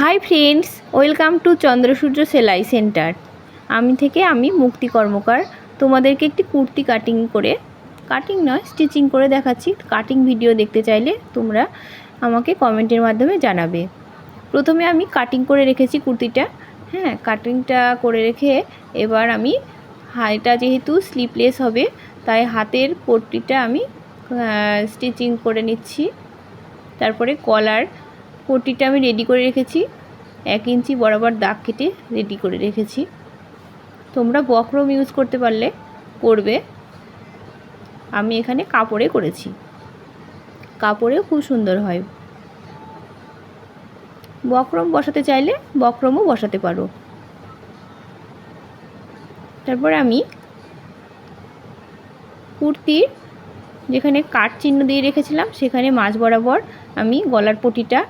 Hi friends, welcome to চন্দ্রসূর্য সেলাই centre. আমি মুক্তি কর্মকার তোমাদেরকে একটি কুর্তি স্টিচিং করে দেখাচ্ছি। কাটিং ভিডিও দেখতে চাইলে তোমরা আমাকে কমেন্টের মাধ্যমে জানাবে। প্রথমে আমি কাটিং করে রেখেছি কুর্তিটা। কাটিংটা করে রেখে এবার আমি এটা যেহেতু স্লিপলেস হবে তাই হাতের পট্টিটা আমি স্টিচিং করে নিচ্ছি। তারপরে কলার পট্টিটা আমি রেডি করে রেখেছি, 1 ইঞ্চি বরাবর দাগ কেটে রেডি করে রেখেছি। তোমরা বক্রম ইউজ করতে পারলে করবে, আমি এখানে কাপড়ে করেছি। কাপড়েও খুব সুন্দর হয়। বক্রম বসাতে চাইলে বক্রমও বসাতে পারো। তারপর আমি কুর্তির যেখানে কাট চিহ্ন দিয়ে রেখেছিলাম সেখানে মাঝ বরাবর আমি গলার পটিটা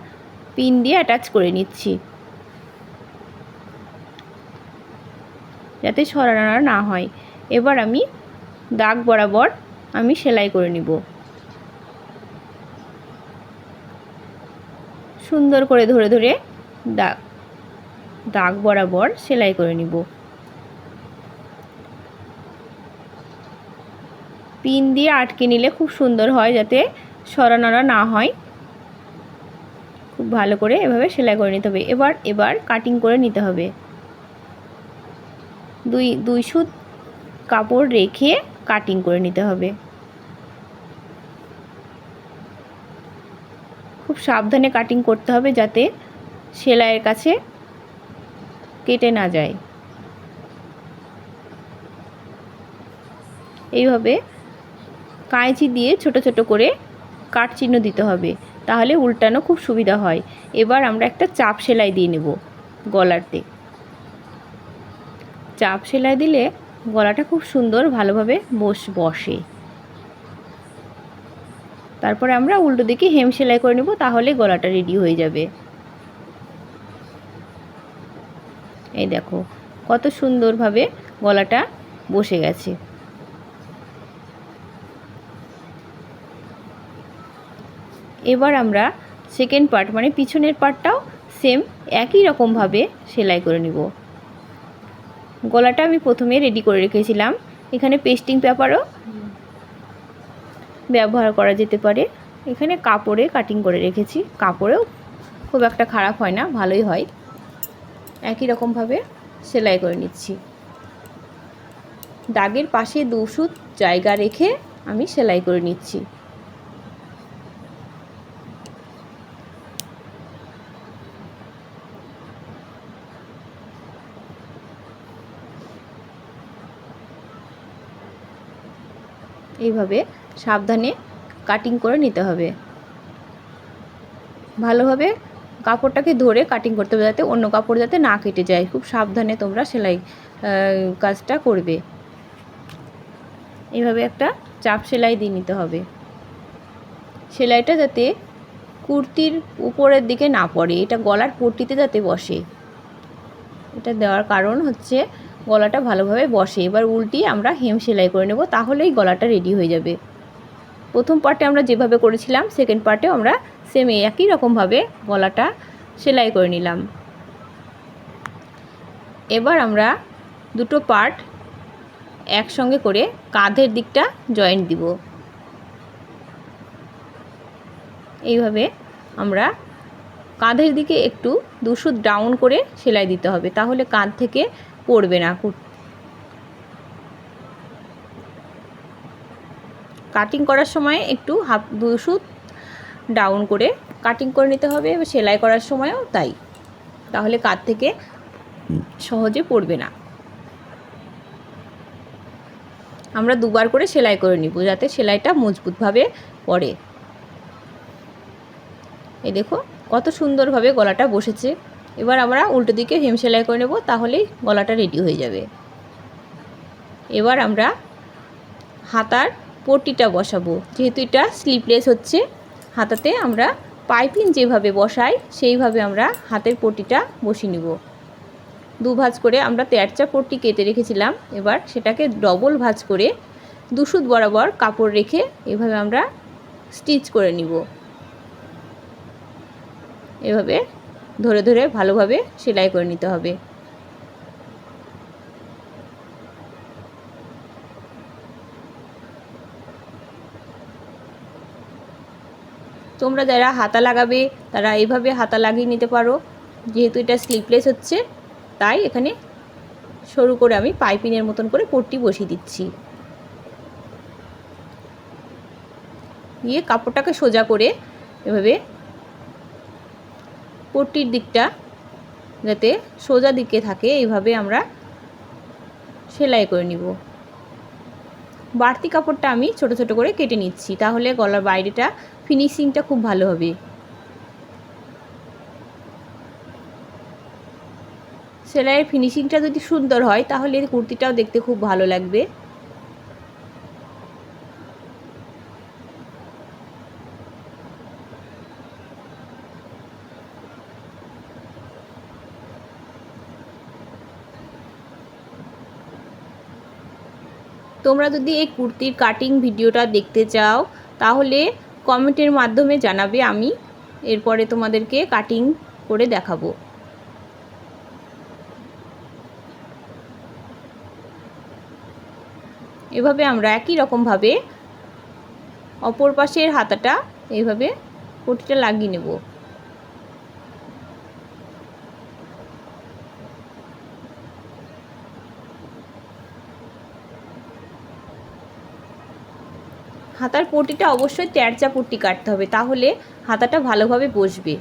পিন দিয়ে অ্যাটাচ করে নিচ্ছি, যাতে সরানো না হয়। এবার আমি দাগ বরাবর আমি সেলাই করে নিব। সুন্দর করে ধরে ধরে দাগ বরাবর সেলাই করে নিব। পিন দিয়ে আটকে নিলে খুব সুন্দর হয়, যাতে সরানো না হয়। খুব ভালো করে এভাবে সেলাই করে নিতে হবে। এবার কাটিং করে নিতে হবে। দুই সুত কাপড় রেখে কাটিং করে নিতে হবে। খুব সাবধানে কাটিং করতে হবে, যাতে সেলাইয়ের কাছে কেটে না যায়। এইভাবে কাঁচি দিয়ে ছোট ছোট করে কাট চিহ্ন দিতে হবে, তাহলে উল্টানো খুব সুবিধা হয়। এবার আমরা একটা চাপ সেলাই দিয়ে নেব গলাতে। চাপ সেলাই দিলে গলাটা খুব সুন্দর ভালোভাবে বসে। তারপরে আমরা উল্টো দিকে হেম সেলাই করে নেব, তাহলে গলাটা রেডি হয়ে যাবে। এই দেখো কত সুন্দরভাবে গলাটা বসে গেছে। এবার আমরা সেকেন্ড পার্ট মানে পিছনের পার্টটাও সেম একই রকমভাবে সেলাই করে নিব। গলাটা আমি প্রথমে রেডি করে রেখেছিলাম। এখানে পেস্টিং পেপারও ব্যবহার করা যেতে পারে। এখানে কাপড়ে কাটিং করে রেখেছি, কাপড়েও খুব একটা খারাপ হয় না, ভালোই হয়। একই রকমভাবে সেলাই করে নিচ্ছি। দাগের পাশে 2 সুত জায়গা রেখে আমি সেলাই করে নিচ্ছি। এইভাবে সাবধানে কাটিং করে নিতে হবে। ভালোভাবে কাপড়টাকে ধরে কাটিং করতে হবে, যাতে অন্য কাপড় যাতে না কেটে যায়। খুব সাবধানে তোমরা সেলাই কাজটা করবে। এইভাবে একটা চাপ সেলাই দিয়ে নিতে হবে। সেলাইটা যাতে কুর্তির উপরের দিকে না পড়ে, এটা গলার পট্টিতে যাতে বসে। এটা দেওয়ার কারণ হচ্ছে গলাটা ভালোভাবে বসে। এবার উল্টিয়ে আমরা হেম সেলাই করে নেব, তাহলেই গলাটা রেডি হয়ে যাবে। প্রথম পার্টে আমরা যেভাবে করেছিলাম সেকেন্ড পার্টেও আমরা সেম একই রকমভাবে গলাটা সেলাই করে নিলাম। এবার আমরা দুটো পার্ট একসঙ্গে করে কাঁধের দিকটা জয়েন্ট দিব। এইভাবে আমরা কাঁধের দিকে একটু 2 সুত ডাউন করে সেলাই দিতে হবে, তাহলে কাঁধ থেকে পড়বে না। কাটিং করার সময় একটু 2 সুত ডাউন করে কাটিং করে নিতে হবে, সেলাই করার সময়ও তাই, তাহলে কাঁধ থেকে সহজে পড়বে না। আমরা 2 বার করে সেলাই করে নিব, যাতে সেলাইটা মজবুতভাবে পড়ে। এই দেখো কত সুন্দরভাবে গলাটা বসেছে। এবার আমরা উল্টো দিকে হেম সেলাই করে নেব, তাহলেই গলাটা রেডি হয়ে যাবে। এবার আমরা হাতার পট্টিটা বসাবো। যেহেতু এটা স্লিপলেস হচ্ছে, হাতাতে আমরা পাইপিং যেভাবে বসাই সেইভাবে আমরা হাতের পট্টিটা বসিয়ে নিব। 2 ভাঁজ করে আমরা 13চা পট্টি কেটে রেখেছিলাম। এবার সেটাকে ডবল ভাঁজ করে 2 সুত বরাবর কাপড় রেখে এভাবে আমরা স্টিচ করে নিব। এভাবে ধরে ধরে ভালোভাবে সেলাই করে নিতে হবে। তোমরা যারা হাতা লাগাবে তারা এইভাবে হাতা লাগিয়ে নিতে পারো। যেহেতু এটা স্লিভলেস হচ্ছে তাই এখানে সরু করে আমি পাইপিংয়ের মতন করে পট্টি বসিয়ে দিচ্ছি। দিয়ে কাপড়টাকে সোজা করে এভাবে পট্টির দিকটা যাতে সোজা দিকে থাকে এইভাবে আমরা সেলাই করে নিব। বাড়তি কাপড়টা আমি ছোট ছোট করে কেটে নিচ্ছি, তাহলে গলার বাইরেটা ফিনিশিংটা খুব ভালো হবে। সেলাইয়ের ফিনিশিংটা যদি সুন্দর হয় তাহলে কুর্তিটাও দেখতে খুব ভালো লাগবে। তোমরা যদি এই কুর্তির কাটিং ভিডিওটা দেখতে চাও তাহলে কমেন্টের মাধ্যমে জানাবে, আমি এরপরে তোমাদেরকে কাটিং করে দেখাবো। এভাবে আমরা একই রকমভাবে অপর পাশের হাতাটা এইভাবে পট্টিটা লাগিয়ে নেব। হাতার পট্টিটা অবশ্যই তেরচা পট্টি কাটতে হবে, তাহলে হাতাটা ভালোভাবে বসবে।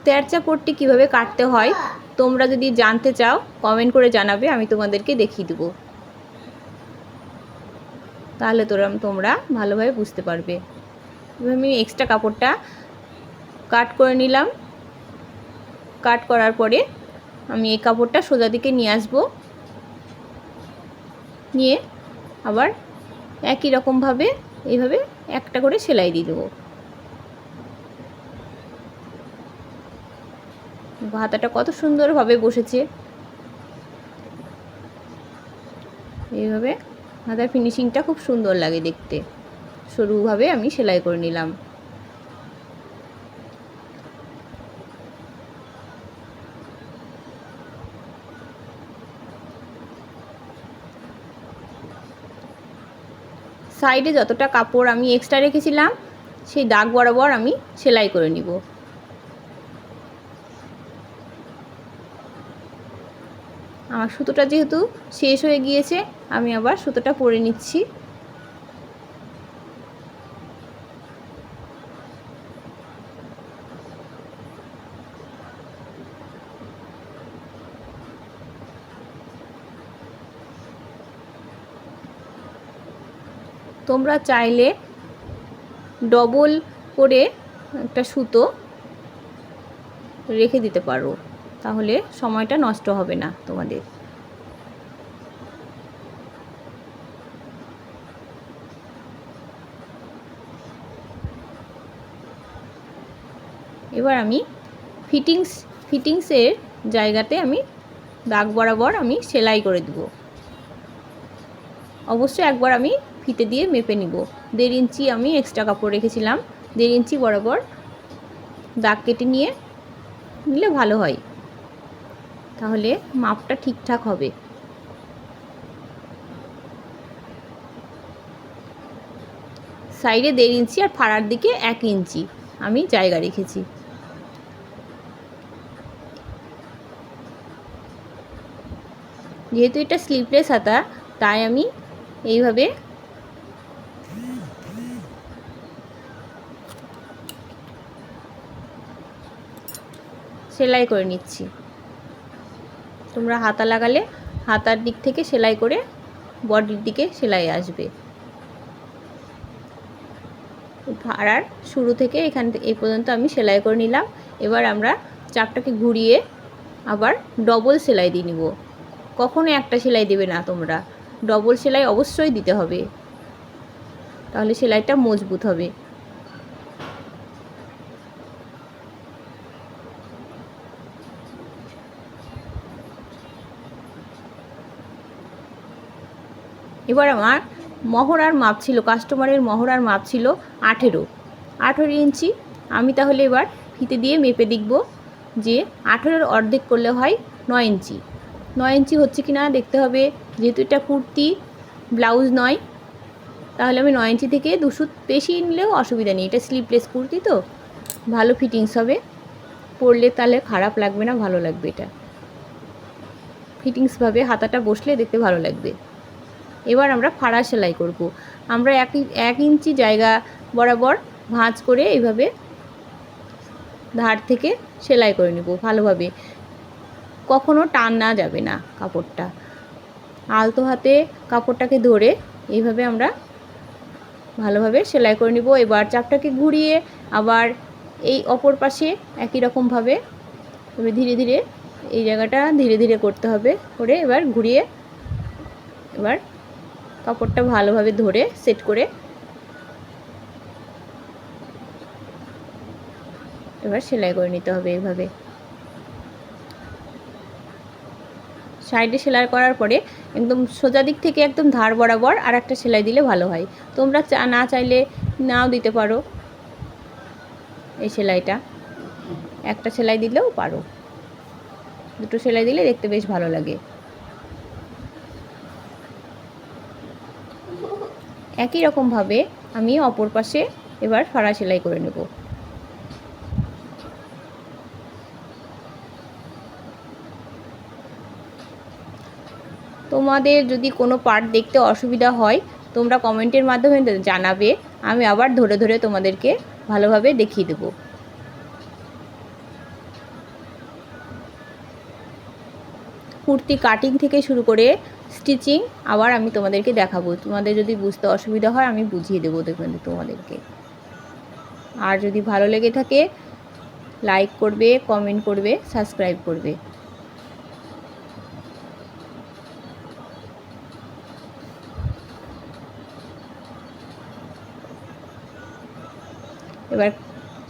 তেরচা পট্টি কীভাবে কাটতে হয় তোমরা যদি জানতে চাও কমেন্ট করে জানাবে, আমি তোমাদেরকে দেখিয়ে দেবো। তাহলে তোমরা ভালোভাবে বুঝতে পারবে। আমি এক্সট্রা কাপড়টা কাট করে নিলাম। কাট করার পরে আমি এই কাপড়টা সোজা দিকে নিয়ে আসব, নিয়ে আবার একই রকমভাবে এইভাবে একটা করে সেলাই দিয়ে দেবো। হাতাটা কত সুন্দরভাবে বসেছে। এইভাবে হাতার ফিনিশিংটা খুব সুন্দর লাগে দেখতে। সরুভাবে আমি সেলাই করে নিলাম। সাইডে যতটা কাপড় আমি এক্সট্রা রেখেছিলাম সেই দাগ বরাবর আমি সেলাই করে নিব। আমার সুতোটা যেহেতু শেষ হয়ে গিয়েছে আমি আবার সুতোটা পরে নিচ্ছি। তোমরা চাইলে ডবল করে একটা সুতো রেখে দিতে পারো, তাহলে সময়টা নষ্ট হবে না তোমাদের। এবার আমি ফিটিংসের জায়গাতে আমি দাগ বরাবর আমি সেলাই করে দেব। অবশ্যই একবার আমি ফিতে দিয়ে মেপে নিব। 1.5 ইঞ্চি আমি এক্সট্রা কাপড় রেখেছিলাম, 1.5 ইঞ্চি বরাবর দাগ কেটে নিলে ভালো হয়, তাহলে মাপটা ঠিকঠাক হবে। সাইডে 1.5 ইঞ্চি আর ফাড়ার দিকে 1 ইঞ্চি আমি জায়গা রেখেছি। যেহেতু এটা স্লিভলেস হাতা তাই আমি এইভাবে সেলাই করে নিচ্ছি। তোমরা হাতা লাগালে হাতার দিক থেকে সেলাই করে বডির দিকে সেলাই আসবে। ফাড়ার শুরু থেকে এখান থেকে এই পর্যন্ত আমি সেলাই করে নিলাম। এবার আমরা চাপটাকে ঘুরিয়ে আবার ডবল সেলাই দিয়ে নিব। কখনো একটা সেলাই দেবে না, তোমরা ডবল সেলাই অবশ্যই দিতে হবে, তাহলে সেলাইটা মজবুত হবে। এবার আমার মহড়ার মাপ ছিল, কাস্টমারের মহড়ার মাপ ছিল 18 ইঞ্চি। আমি তাহলে এবার ফিতে দিয়ে মেপে দেখব যে 18-এর অর্ধেক করলে হয় 9 ইঞ্চি। 9 ইঞ্চি হচ্ছে কি না দেখতে হবে। যেহেতু এটা কুর্তি, ব্লাউজ নয়, তাহলে আমি 9 ইঞ্চি থেকে 2 সুত বেশি নিলেও অসুবিধা নেই। এটা স্লিভলেস কুর্তি তো ভালো ফিটিংস হবে, পরলে তাহলে খারাপ লাগবে না, ভালো লাগবে। এটা ফিটিংসভাবে হাতাটা বসলে দেখতে ভালো লাগবে। এবার আমরা ফাড়া সেলাই করব। আমরা 1 ইঞ্চি জায়গা বরাবর ভাঁজ করে এইভাবে ধার থেকে সেলাই করে নেব ভালোভাবে। কখনো টান না যাবে না কাপড়টা। আলতো হাতে কাপড়টাকে ধরে এইভাবে আমরা ভালোভাবে সেলাই করে নিব। এবার চাপটাকে ঘুরিয়ে আবার এই অপর পাশে একই রকমভাবে ধীরে ধীরে এই জায়গাটা ধীরে ধীরে করতে হবে। করে এবার ঘুরিয়ে এবার কাপড়টা ভালোভাবে ধরে সেট করে এবার সেলাই করে নিতে হবে। এইভাবে সাইডে সেলাই করার পরে একদম সোজা দিক থেকে একদম ধার বরাবর আর একটা সেলাই দিলে ভালো হয়। তোমরা না চাইলে নাও দিতে পারো। এই সেলাইটা একটা সেলাই দিলেও পারো, দুটো সেলাই দিলে দেখতে বেশ ভালো লাগে। একই রকমভাবে আমি অপর পাশে এবার ফাড়া সেলাই করে নেব। তোমাদের যদি কোনো পার্ট দেখতে অসুবিধা হয় তোমরা কমেন্টের মাধ্যমে জানাবে, আমি আবার ধরে ধরে তোমাদেরকে ভালোভাবে দেখিয়ে দেব। কুর্তি কাটিং থেকে শুরু করে স্টিচিং আবার আমি তোমাদেরকে দেখাবো। তোমাদের যদি বুঝতে অসুবিধা হয় আমি বুঝিয়ে দেবো দেখবেন তোমাদেরকে। আর যদি ভালো লেগে থাকে লাইক করবে, কমেন্ট করবে, সাবস্ক্রাইব করবে। এবার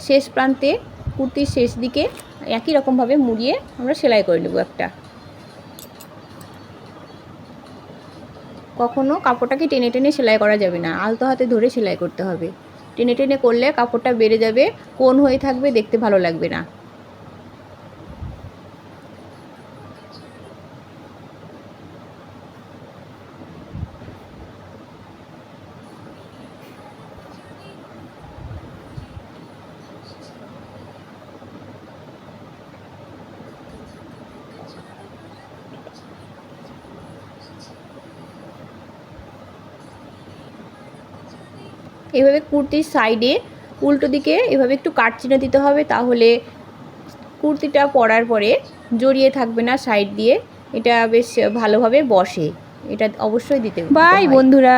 শেষ প্রান্তে কুর্তির শেষ দিকে একই রকমভাবে মুড়িয়ে আমরা সেলাই করে নেব একটা। কখনো কাপড়টাকে টেনে টেনে সেলাই করা যাবে না, আলতো হাতে ধরে সেলাই করতে হবে। টেনে টেনে করলে কাপড়টা বেড়ে যাবে, কোণ হয়ে থাকবে, দেখতে ভালো লাগবে না। এভাবে কুর্তির সাইডে উল্টো দিকে এভাবে একটু কাট চিহ্ন দিতে হবে, তাহলে কুর্তিটা পরার পরে জড়িয়ে থাকবে না সাইড দিয়ে, এটা বেশ ভালোভাবে বসে। এটা অবশ্যই দিতে হবে। বাই বন্ধুরা।